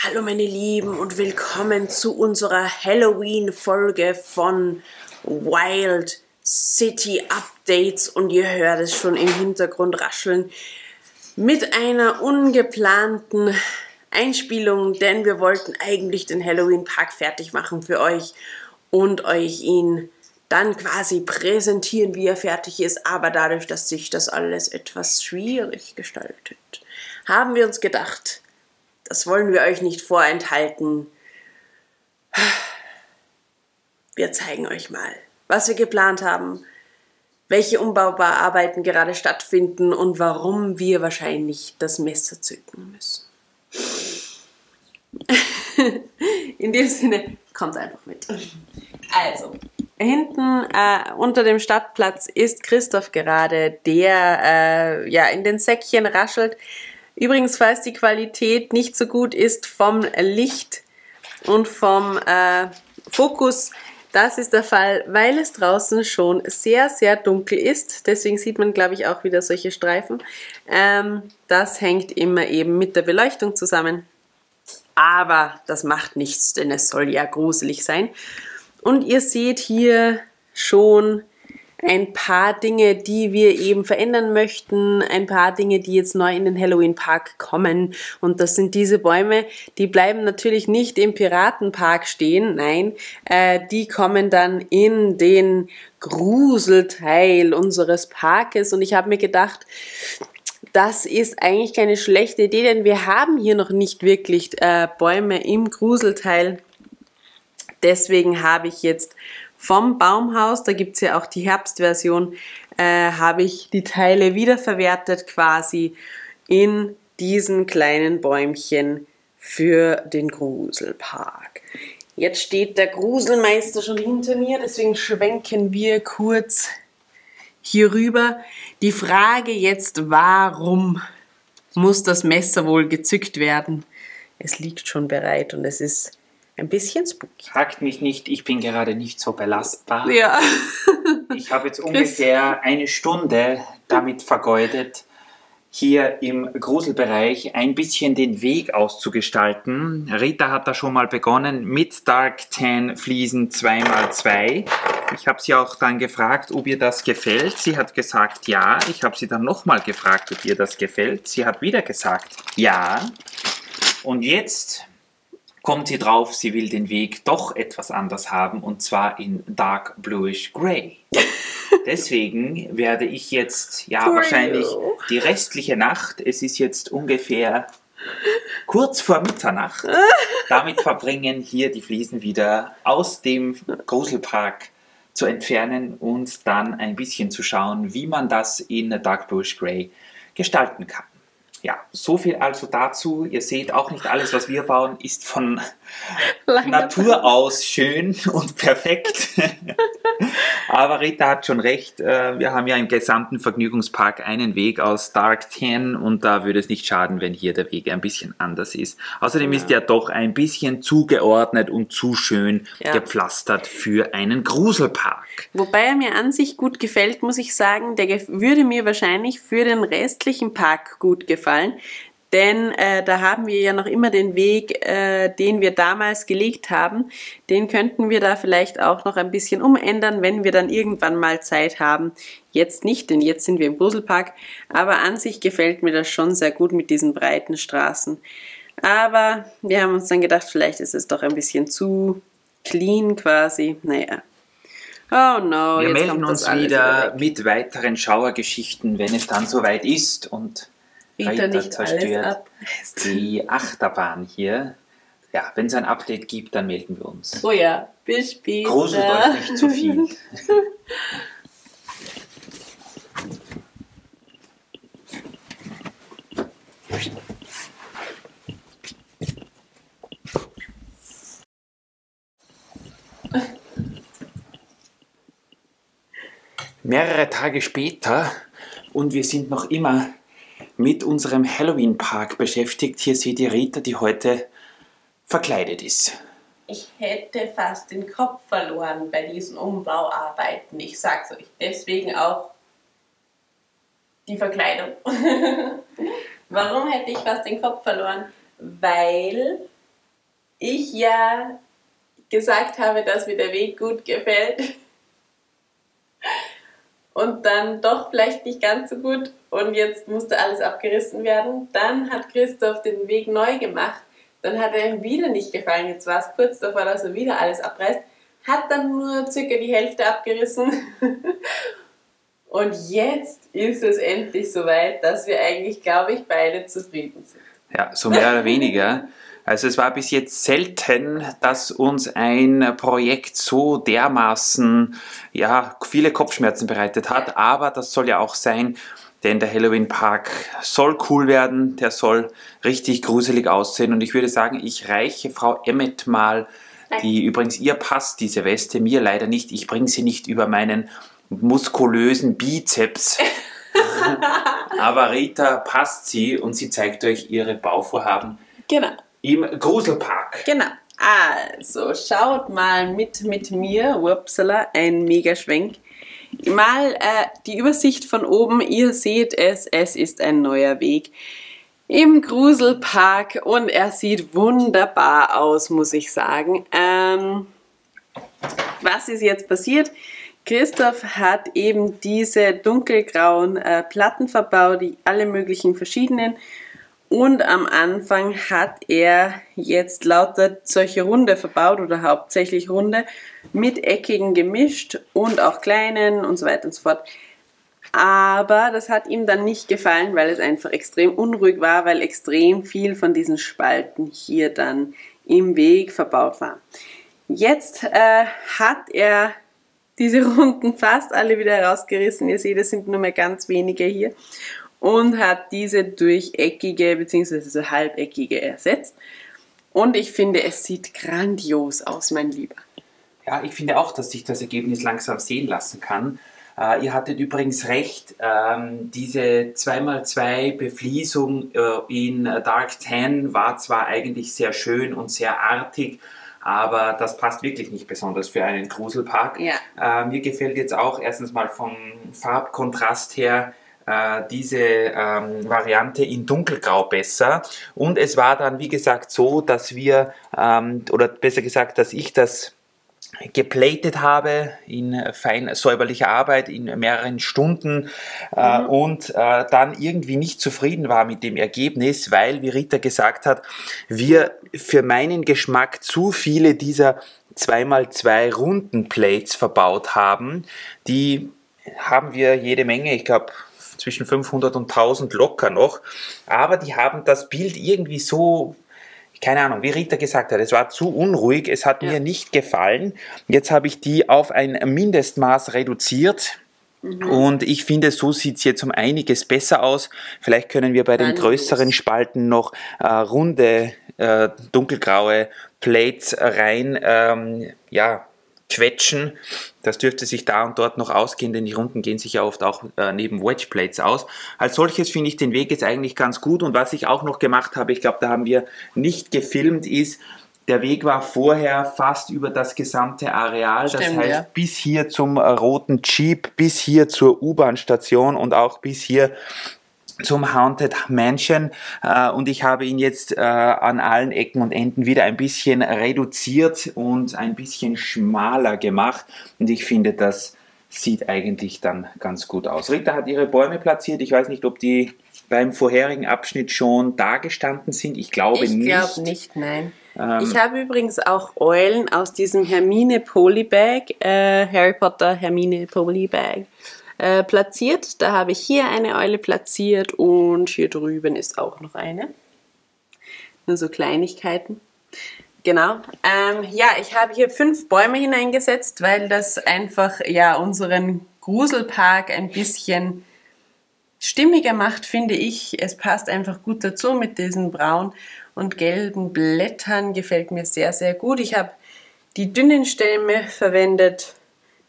Hallo meine Lieben und willkommen zu unserer Halloween-Folge von Wild City Updates und ihr hört es schon im Hintergrund rascheln mit einer ungeplanten Einspielung, denn wir wollten eigentlich den Halloween-Park fertig machen für euch und euch ihn dann quasi präsentieren, wie er fertig ist, aber dadurch, dass sich das alles etwas schwierig gestaltet, haben wir uns gedacht, das wollen wir euch nicht vorenthalten. Wir zeigen euch mal, was wir geplant haben, welche Umbauarbeiten gerade stattfinden und warum wir wahrscheinlich das Messer zücken müssen. In dem Sinne, kommt einfach mit. Also, hinten unter dem Stadtplatz ist Christoph gerade, der in den Säckchen raschelt. Übrigens, falls die Qualität nicht so gut ist vom Licht und vom Fokus, das ist der Fall, weil es draußen schon sehr, sehr dunkel ist. Deswegen sieht man, glaube ich, auch wieder solche Streifen. Das hängt immer eben mit der Beleuchtung zusammen. Aber das macht nichts, denn es soll ja gruselig sein. Und ihr seht hier schon ein paar Dinge, die wir eben verändern möchten, ein paar Dinge, die jetzt neu in den Halloween-Park kommen. Und das sind diese Bäume, die bleiben natürlich nicht im Piratenpark stehen, nein, die kommen dann in den Gruselteil unseres Parkes. Und ich habe mir gedacht, das ist eigentlich keine schlechte Idee, denn wir haben hier noch nicht wirklich Bäume im Gruselteil. Deswegen habe ich jetzt vom Baumhaus, da gibt es ja auch die Herbstversion, habe ich die Teile wiederverwertet quasi in diesen kleinen Bäumchen für den Gruselpark. Jetzt steht der Gruselmeister schon hinter mir, deswegen schwenken wir kurz hier rüber. Die Frage jetzt, warum muss das Messer wohl gezückt werden? Es liegt schon bereit und es ist ein bisschen spooky. Fragt mich nicht, ich bin gerade nicht so belastbar. Ja. Ich habe jetzt ungefähr eine Stunde damit vergeudet, hier im Gruselbereich ein bisschen den Weg auszugestalten. Rita hat da schon mal begonnen mit Dark Tan Fliesen 2x2. Ich habe sie auch dann gefragt, ob ihr das gefällt. Sie hat gesagt, ja. Ich habe sie dann nochmal gefragt, ob ihr das gefällt. Sie hat wieder gesagt, ja. Und jetzt kommt sie drauf, sie will den Weg doch etwas anders haben, und zwar in Dark Bluish Grey. Deswegen werde ich jetzt wahrscheinlich die restliche Nacht, es ist jetzt ungefähr kurz vor Mitternacht, damit verbringen, hier die Fliesen wieder aus dem Gruselpark zu entfernen und dann ein bisschen zu schauen, wie man das in Dark Bluish Grey gestalten kann. Ja, so viel also dazu. Ihr seht, auch nicht alles, was wir bauen, ist von Natur aus schön und perfekt. Aber Rita hat schon recht, wir haben ja im gesamten Vergnügungspark einen Weg aus Dark Tan und da würde es nicht schaden, wenn hier der Weg ein bisschen anders ist. Außerdem ist der doch ein bisschen zugeordnet und zu schön gepflastert für einen Gruselpark. Wobei er mir an sich gut gefällt, muss ich sagen, der würde mir wahrscheinlich für den restlichen Park gut gefallen. Denn da haben wir ja noch immer den Weg, den wir damals gelegt haben. Den könnten wir da vielleicht auch noch ein bisschen umändern, wenn wir dann irgendwann mal Zeit haben. Jetzt nicht, denn jetzt sind wir im Gruselpark. Aber an sich gefällt mir das schon sehr gut mit diesen breiten Straßen. Aber wir haben uns dann gedacht, vielleicht ist es doch ein bisschen zu clean quasi. Naja. Oh no, wir jetzt melden kommt das uns alles wieder mit weiteren Schauergeschichten, wenn es dann soweit ist und Rita nicht zerstört alles ab. die Achterbahn hier. Ja, wenn es ein Update gibt, dann melden wir uns. Oh ja, bis später. Gruselt euch nicht zu viel. Mehrere Tage später und wir sind noch immer mit unserem Halloween-Park beschäftigt. Hier seht ihr Rita, die heute verkleidet ist. Ich hätte fast den Kopf verloren bei diesen Umbauarbeiten. Ich sag's euch. Deswegen auch die Verkleidung. Warum hätte ich fast den Kopf verloren? Weil ich ja gesagt habe, dass mir der Weg gut gefällt und dann doch vielleicht nicht ganz so gut und jetzt musste alles abgerissen werden. Dann hat Christoph den Weg neu gemacht, dann hat er ihm wieder nicht gefallen, jetzt war es kurz davor, dass er wieder alles abreißt, hat dann nur circa die Hälfte abgerissen und jetzt ist es endlich soweit, dass wir eigentlich, glaube ich, beide zufrieden sind. Ja, so mehr oder weniger. Also es war bis jetzt selten, dass uns ein Projekt so dermaßen ja, viele Kopfschmerzen bereitet hat, aber das soll ja auch sein, denn der Halloween Park soll cool werden, der soll richtig gruselig aussehen und ich würde sagen, ich reiche Frau Emmet mal, die übrigens, ihr passt diese Weste, mir leider nicht, ich bringe sie nicht über meinen muskulösen Bizeps. Aber Rita passt sie und sie zeigt euch ihre Bauvorhaben im Gruselpark. Genau. Also, schaut mal mit mir, upsala, ein Megaschwenk. Mal die Übersicht von oben, ihr seht es ist ein neuer Weg im Gruselpark und er sieht wunderbar aus, muss ich sagen. Was ist jetzt passiert? Christoph hat eben diese dunkelgrauen Platten verbaut, die alle möglichen verschiedenen. Und am Anfang hat er jetzt lauter solche Runde verbaut oder hauptsächlich runde mit eckigen gemischt und auch kleinen und so weiter und so fort. Aber das hat ihm dann nicht gefallen, weil es einfach extrem unruhig war, weil extrem viel von diesen Spalten hier dann im Weg verbaut war. Jetzt hat er diese Runden fast alle wieder herausgerissen. Ihr seht, es sind nur mehr ganz wenige hier. Und hat diese durch eckige bzw. so halbeckige ersetzt. Und ich finde, es sieht grandios aus, mein Lieber. Ja, ich finde auch, dass sich das Ergebnis langsam sehen lassen kann. Ihr hattet übrigens recht, diese 2x2 Befliesung in Dark Tan war zwar eigentlich sehr schön und sehr artig, aber das passt wirklich nicht besonders für einen Gruselpark. Ja. Mir gefällt jetzt auch erstens mal vom Farbkontrast her diese Variante in dunkelgrau besser und es war dann wie gesagt so, dass wir oder besser gesagt, dass ich das geplatet habe in fein säuberlicher Arbeit in mehreren Stunden und dann irgendwie nicht zufrieden war mit dem Ergebnis, weil, wie Rita gesagt hat, wir für meinen Geschmack zu viele dieser 2x2 runden Plates verbaut haben. Die haben wir jede Menge, ich glaube zwischen 500 und 1000 locker noch, aber die haben das Bild irgendwie so, keine Ahnung, wie Rita gesagt hat, es war zu unruhig, es hat mir nicht gefallen. Jetzt habe ich die auf ein Mindestmaß reduziert und ich finde, so sieht es jetzt um einiges besser aus. Vielleicht können wir bei den größeren Spalten noch runde, dunkelgraue Plates rein, quetschen. Das dürfte sich da und dort noch ausgehen, denn die Runden gehen sich ja oft auch neben Wedge Plates aus. Als solches finde ich den Weg jetzt eigentlich ganz gut und was ich auch noch gemacht habe, ich glaube, da haben wir nicht gefilmt, ist, der Weg war vorher fast über das gesamte Areal, das heißt bis hier zum roten Jeep, bis hier zur U-Bahn-Station und auch bis hier zum Haunted Mansion und ich habe ihn jetzt an allen Ecken und Enden wieder ein bisschen reduziert und ein bisschen schmaler gemacht und ich finde, das sieht eigentlich dann ganz gut aus. Rita hat ihre Bäume platziert, ich weiß nicht, ob die beim vorherigen Abschnitt schon da gestanden sind, ich glaube nicht. Ich glaube nicht, nein. Ich habe übrigens auch Eulen aus diesem Hermine Polybag, Harry Potter Hermine Polybag, platziert. Da habe ich hier eine Eule platziert und hier drüben ist auch noch eine. Nur so Kleinigkeiten. Genau. Ich habe hier 5 Bäume hineingesetzt, weil das einfach unseren Gruselpark ein bisschen stimmiger macht, finde ich. Es passt einfach gut dazu mit diesen braunen und gelben Blättern. Gefällt mir sehr, sehr gut. Ich habe die dünnen Stämme verwendet,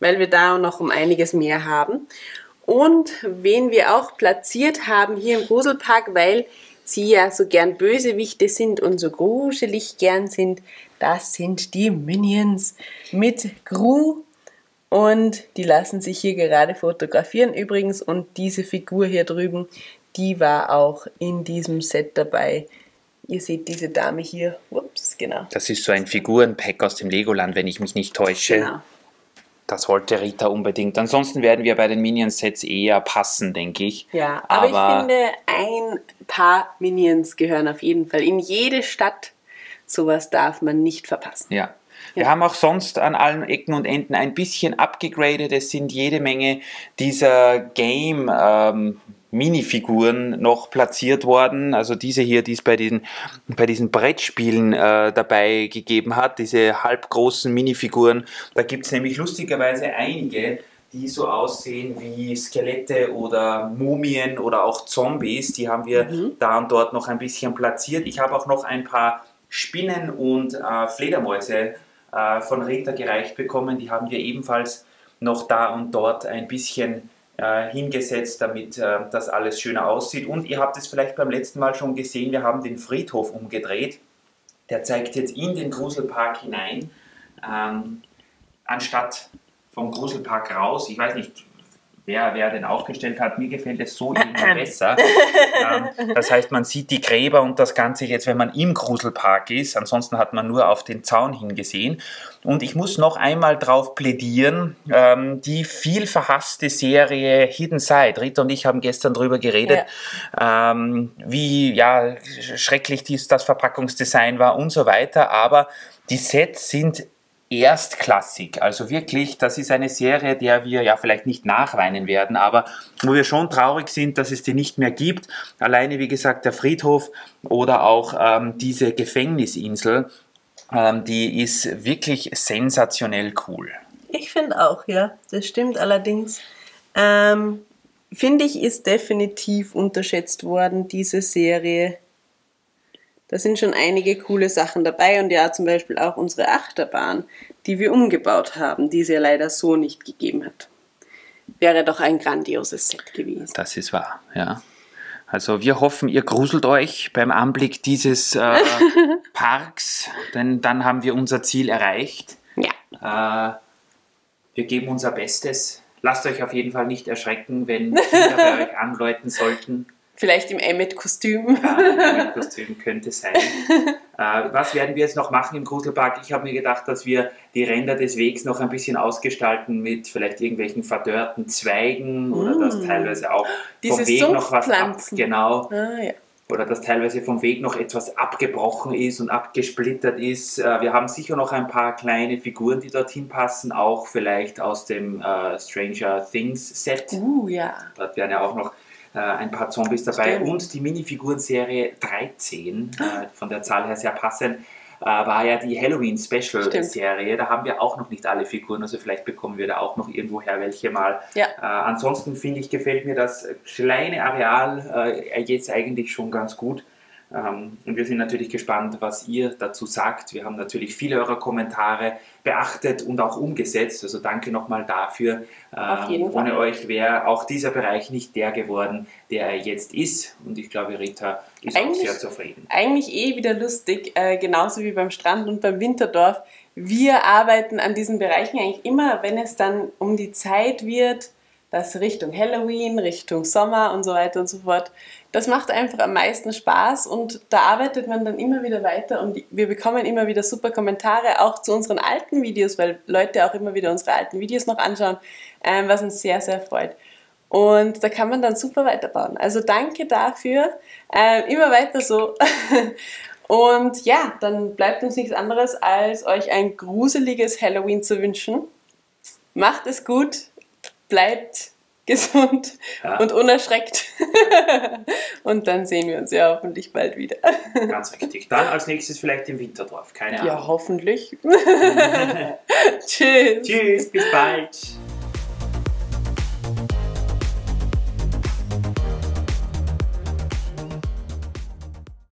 weil wir da noch um einiges mehr haben. Und wen wir auch platziert haben hier im Gruselpark, weil sie ja so gern Bösewichte sind und so gruselig gern sind, das sind die Minions mit Gru. Und die lassen sich hier gerade fotografieren übrigens. Und diese Figur hier drüben, die war auch in diesem Set dabei. Ihr seht diese Dame hier. Ups, genau. Das ist so ein Figurenpack aus dem Legoland, wenn ich mich nicht täusche. Genau. Das wollte Rita unbedingt. Ansonsten werden wir bei den Minions-Sets eher passen, denke ich. Ja, aber ich finde, ein paar Minions gehören auf jeden Fall in jede Stadt. Sowas darf man nicht verpassen. Ja. Wir haben auch sonst an allen Ecken und Enden ein bisschen abgegradet. Es sind jede Menge dieser Game-Minifiguren noch platziert worden. Also diese hier, die es bei diesen Brettspielen dabei gegeben hat, diese halbgroßen Minifiguren. Da gibt es nämlich lustigerweise einige, die so aussehen wie Skelette oder Mumien oder auch Zombies. Die haben wir da und dort noch ein bisschen platziert. Ich habe auch noch ein paar Spinnen und Fledermäuse von Rita gereicht bekommen. Die haben wir ebenfalls noch da und dort ein bisschen hingesetzt, damit das alles schöner aussieht. Und ihr habt es vielleicht beim letzten Mal schon gesehen, wir haben den Friedhof umgedreht. Der zeigt jetzt in den Gruselpark hinein, anstatt vom Gruselpark raus. Ich weiß nicht, wer den aufgestellt hat. Mir gefällt es so irgendwie besser. Das heißt, man sieht die Gräber und das Ganze jetzt, wenn man im Gruselpark ist. Ansonsten hat man nur auf den Zaun hingesehen. Und ich muss noch einmal drauf plädieren, die viel verhasste Serie Hidden Side. Rita und ich haben gestern darüber geredet, wie schrecklich das Verpackungsdesign war und so weiter. Aber die Sets sind erstklassig, also wirklich, das ist eine Serie, der wir ja vielleicht nicht nachweinen werden, aber wo wir schon traurig sind, dass es die nicht mehr gibt. Alleine, wie gesagt, der Friedhof oder auch diese Gefängnisinsel, die ist wirklich sensationell cool. Ich finde auch, ja, das stimmt allerdings. Finde ich, ist definitiv unterschätzt worden, diese Serie. Da sind schon einige coole Sachen dabei und ja, zum Beispiel auch unsere Achterbahn, die wir umgebaut haben, die es ja leider so nicht gegeben hat. Wäre doch ein grandioses Set gewesen. Das ist wahr, ja. Also wir hoffen, ihr gruselt euch beim Anblick dieses Parks, denn dann haben wir unser Ziel erreicht. Ja. Wir geben unser Bestes. Lasst euch auf jeden Fall nicht erschrecken, wenn Kinder bei euch anläuten sollten. Vielleicht im Emmet-Kostüm. Ja, im Emmet-Kostüm könnte sein. Was werden wir jetzt noch machen im Gruselpark? Ich habe mir gedacht, dass wir die Ränder des Wegs noch ein bisschen ausgestalten mit vielleicht irgendwelchen verdörrten Zweigen oder dass teilweise auch vom Weg noch was genau. Oder dass teilweise vom Weg noch etwas abgebrochen ist und abgesplittert ist. Wir haben sicher noch ein paar kleine Figuren, die dorthin passen, auch vielleicht aus dem Stranger Things Set. Ja. Dort werden ja auch noch ein paar Zombies dabei. Stimmt. Und die Minifiguren-Serie 13, von der Zahl her sehr passend, war ja die Halloween-Special-Serie. Da haben wir auch noch nicht alle Figuren, also vielleicht bekommen wir da auch noch irgendwoher welche mal. Ja. Ansonsten finde ich, gefällt mir das kleine Areal jetzt eigentlich schon ganz gut. Und wir sind natürlich gespannt, was ihr dazu sagt. Wir haben natürlich viele eurer Kommentare beachtet und auch umgesetzt. Also danke nochmal dafür. Ohne euch wäre auch dieser Bereich nicht der geworden, der er jetzt ist. Und ich glaube, Rita ist auch sehr zufrieden. Eigentlich wieder lustig, genauso wie beim Strand und beim Winterdorf. Wir arbeiten an diesen Bereichen eigentlich immer, wenn es dann um die Zeit wird, das Richtung Halloween, Richtung Sommer und so weiter und so fort. Das macht einfach am meisten Spaß und da arbeitet man dann immer wieder weiter und wir bekommen immer wieder super Kommentare, auch zu unseren alten Videos, weil Leute auch immer wieder unsere alten Videos noch anschauen, was uns sehr, sehr freut. Und da kann man dann super weiterbauen. Also danke dafür, immer weiter so. Und ja, dann bleibt uns nichts anderes, als euch ein gruseliges Halloween zu wünschen. Macht es gut, bleibt gesund und unerschreckt. Und dann sehen wir uns ja hoffentlich bald wieder. Ganz richtig. Dann als nächstes vielleicht im Winterdorf. Keine Ahnung. Ja, hoffentlich. Tschüss. Tschüss, bis bald.